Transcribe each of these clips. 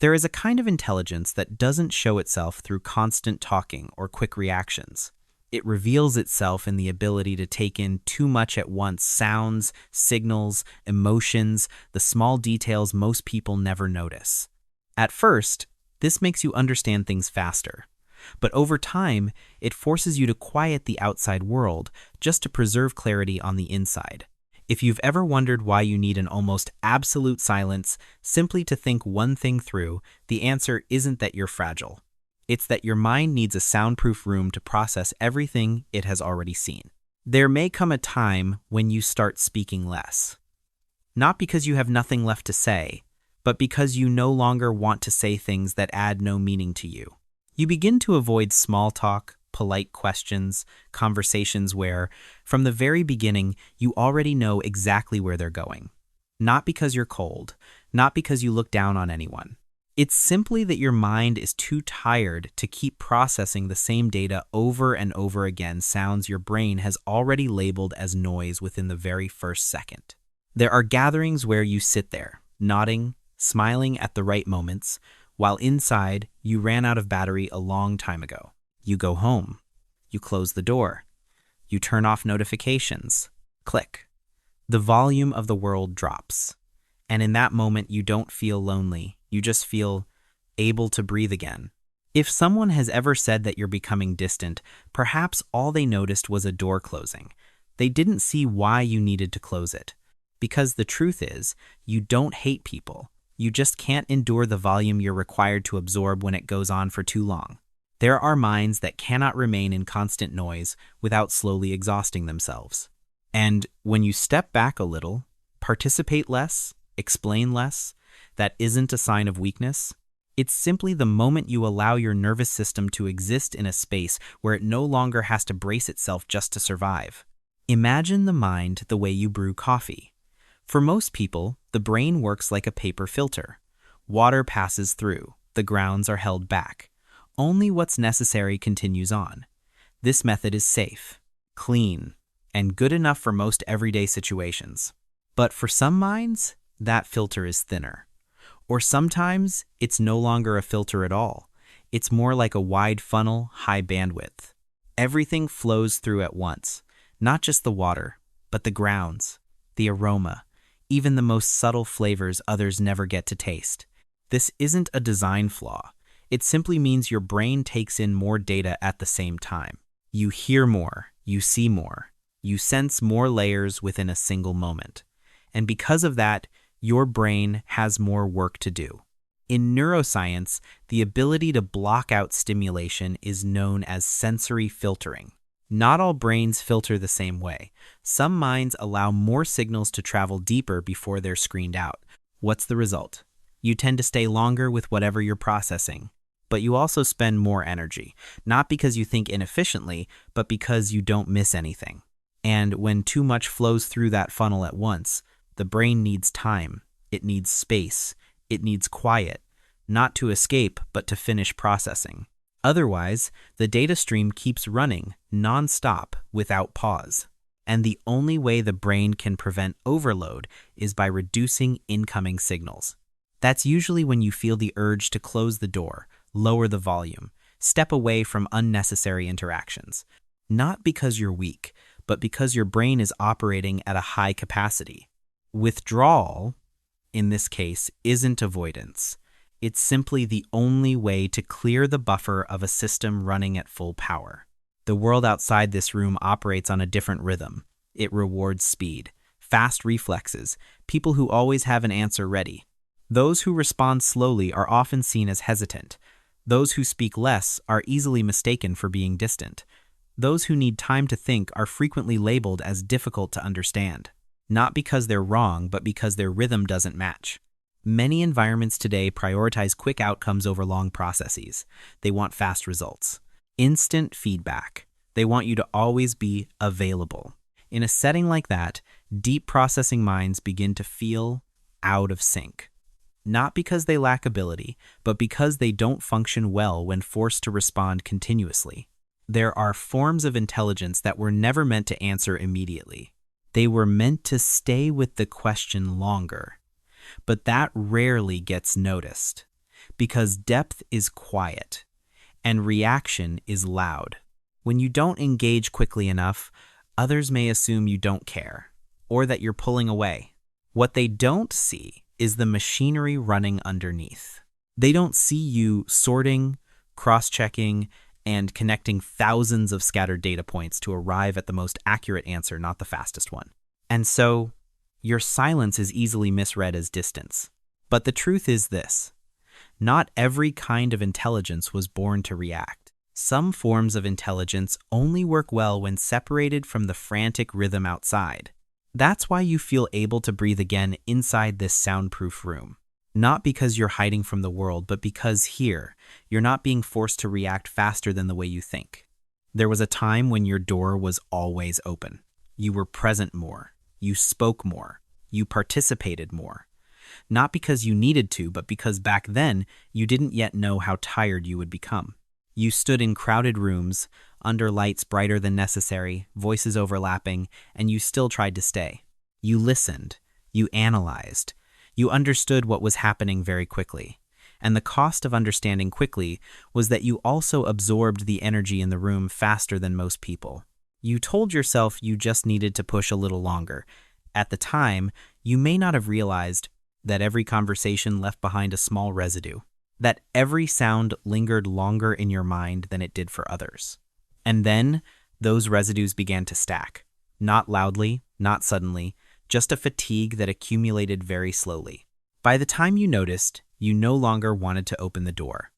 There is a kind of intelligence that doesn't show itself through constant talking or quick reactions. It reveals itself in the ability to take in too much at once: sounds, signals, emotions, the small details most people never notice. At first, this makes you understand things faster. But over time, it forces you to quiet the outside world just to preserve clarity on the inside. If you've ever wondered why you need an almost absolute silence simply to think one thing through, the answer isn't that you're fragile. It's that your mind needs a soundproof room to process everything it has already seen. There may come a time when you start speaking less. Not because you have nothing left to say, but because you no longer want to say things that add no meaning to you. You begin to avoid small talk, polite questions, conversations where, from the very beginning, you already know exactly where they're going. Not because you're cold, not because you look down on anyone. It's simply that your mind is too tired to keep processing the same data over and over again, sounds your brain has already labeled as noise within the very first second. There are gatherings where you sit there, nodding, smiling at the right moments, while inside, you ran out of battery a long time ago. You go home. You close the door. You turn off notifications. Click. The volume of the world drops. And in that moment, you don't feel lonely. You just feel able to breathe again. If someone has ever said that you're becoming distant, perhaps all they noticed was a door closing. They didn't see why you needed to close it. Because the truth is, you don't hate people. You just can't endure the volume you're required to absorb when it goes on for too long. There are minds that cannot remain in constant noise without slowly exhausting themselves. And when you step back a little, participate less, explain less, that isn't a sign of weakness. It's simply the moment you allow your nervous system to exist in a space where it no longer has to brace itself just to survive. Imagine the mind the way you brew coffee. For most people, the brain works like a paper filter. Water passes through, the grounds are held back. Only what's necessary continues on. This method is safe, clean, and good enough for most everyday situations. But for some minds, that filter is thinner. Or sometimes, it's no longer a filter at all. It's more like a wide funnel, high bandwidth. Everything flows through at once, not just the water, but the grounds, the aroma, even the most subtle flavors others never get to taste. This isn't a design flaw. It simply means your brain takes in more data at the same time. You hear more, you see more, you sense more layers within a single moment. And because of that, your brain has more work to do. In neuroscience, the ability to block out stimulation is known as sensory filtering. Not all brains filter the same way. Some minds allow more signals to travel deeper before they're screened out. What's the result? You tend to stay longer with whatever you're processing, but you also spend more energy, not because you think inefficiently, but because you don't miss anything. And when too much flows through that funnel at once, the brain needs time, it needs space, it needs quiet, not to escape, but to finish processing. Otherwise, the data stream keeps running non-stop without pause. And the only way the brain can prevent overload is by reducing incoming signals. That's usually when you feel the urge to close the door, lower the volume, step away from unnecessary interactions. Not because you're weak, but because your brain is operating at a high capacity. Withdrawal, in this case, isn't avoidance. It's simply the only way to clear the buffer of a system running at full power. The world outside this room operates on a different rhythm. It rewards speed, fast reflexes, people who always have an answer ready. Those who respond slowly are often seen as hesitant. Those who speak less are easily mistaken for being distant. Those who need time to think are frequently labeled as difficult to understand. Not because they're wrong, but because their rhythm doesn't match. Many environments today prioritize quick outcomes over long processes. They want fast results. Instant feedback. They want you to always be available. In a setting like that, deep processing minds begin to feel out of sync. Not because they lack ability, but because they don't function well when forced to respond continuously. There are forms of intelligence that were never meant to answer immediately. They were meant to stay with the question longer. But that rarely gets noticed, Because depth is quiet and reaction is loud. When you don't engage quickly enough, others may assume you don't care or that you're pulling away. What they don't see is the machinery running underneath. They don't see you sorting, cross-checking, and connecting thousands of scattered data points to arrive at the most accurate answer, not the fastest one. And so, your silence is easily misread as distance. But the truth is this: not every kind of intelligence was born to react. Some forms of intelligence only work well when separated from the frantic rhythm outside. That's why you feel able to breathe again inside this soundproof room. Not because you're hiding from the world, but because here, you're not being forced to react faster than the way you think. There was a time when your door was always open. You were present more. You spoke more. You participated more. Not because you needed to, but because back then, you didn't yet know how tired you would become. You stood in crowded rooms, under lights brighter than necessary, voices overlapping, and you still tried to stay. You listened. You analyzed. You understood what was happening very quickly. And the cost of understanding quickly was that you also absorbed the energy in the room faster than most people. You told yourself you just needed to push a little longer. At the time, you may not have realized that every conversation left behind a small residue, that every sound lingered longer in your mind than it did for others. And then, those residues began to stack. Not loudly, not suddenly, just a fatigue that accumulated very slowly. By the time you noticed, you no longer wanted to open the door.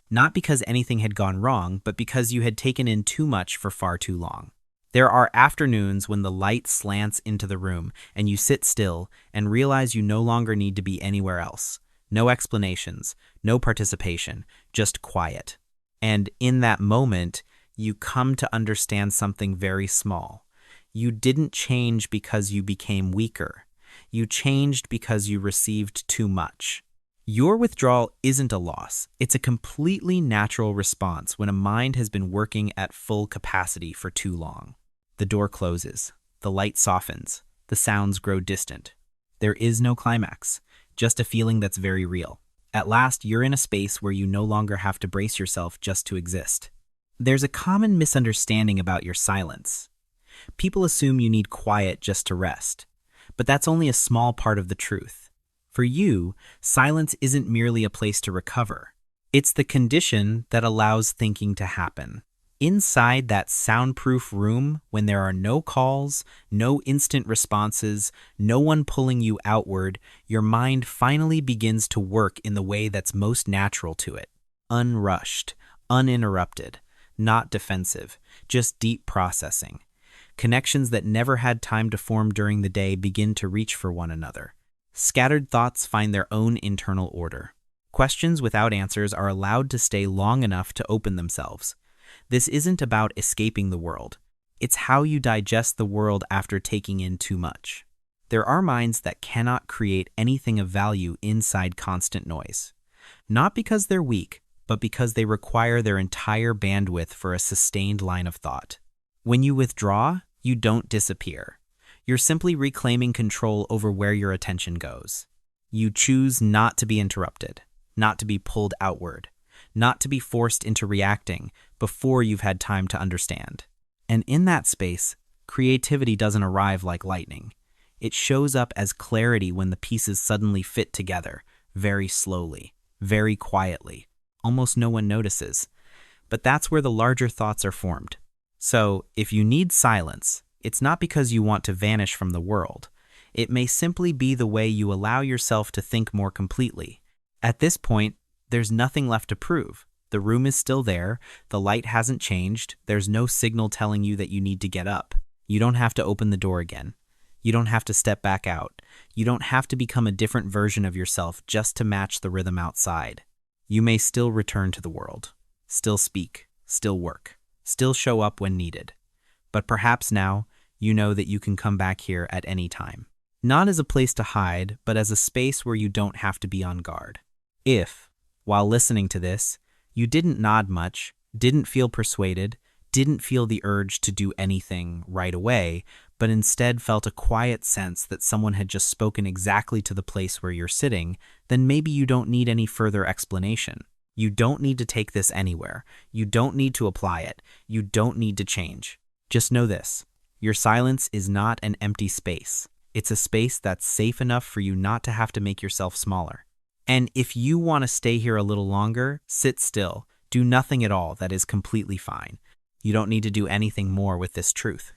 Not because anything had gone wrong, but because you had taken in too much for far too long. There are afternoons when the light slants into the room and you sit still and realize you no longer need to be anywhere else. No explanations, no participation, just quiet. And in that moment, you come to understand something very small. You didn't change because you became weaker. You changed because you received too much. Your withdrawal isn't a loss. It's a completely natural response when a mind has been working at full capacity for too long. The door closes. The light softens. The sounds grow distant. There is no climax, just a feeling that's very real. At last, you're in a space where you no longer have to brace yourself just to exist. There's a common misunderstanding about your silence. People assume you need quiet just to rest, but that's only a small part of the truth. For you, silence isn't merely a place to recover. It's the condition that allows thinking to happen. Inside that soundproof room, when there are no calls, no instant responses, no one pulling you outward, your mind finally begins to work in the way that's most natural to it. Unrushed, uninterrupted, not defensive, just deep processing. Connections that never had time to form during the day begin to reach for one another. Scattered thoughts find their own internal order. Questions without answers are allowed to stay long enough to open themselves. This isn't about escaping the world. It's how you digest the world after taking in too much. There are minds that cannot create anything of value inside constant noise. Not because they're weak, but because they require their entire bandwidth for a sustained line of thought. When you withdraw, you don't disappear. You're simply reclaiming control over where your attention goes. You choose not to be interrupted, not to be pulled outward, not to be forced into reacting before you've had time to understand. And in that space, creativity doesn't arrive like lightning. It shows up as clarity when the pieces suddenly fit together, very slowly, very quietly. Almost no one notices. But that's where the larger thoughts are formed. So, if you need silence, it's not because you want to vanish from the world. It may simply be the way you allow yourself to think more completely. At this point, there's nothing left to prove. The room is still there, the light hasn't changed, there's no signal telling you that you need to get up. You don't have to open the door again. You don't have to step back out. You don't have to become a different version of yourself just to match the rhythm outside. You may still return to the world, still speak, still work, still show up when needed. But perhaps now, you know that you can come back here at any time. Not as a place to hide, but as a space where you don't have to be on guard. If, while listening to this, you didn't nod much, didn't feel persuaded, didn't feel the urge to do anything right away, but instead felt a quiet sense that someone had just spoken exactly to the place where you're sitting, then maybe you don't need any further explanation. You don't need to take this anywhere. You don't need to apply it. You don't need to change. Just know this: your silence is not an empty space. It's a space that's safe enough for you not to have to make yourself smaller. And if you want to stay here a little longer, sit still. Do nothing at all. That is completely fine. You don't need to do anything more with this truth.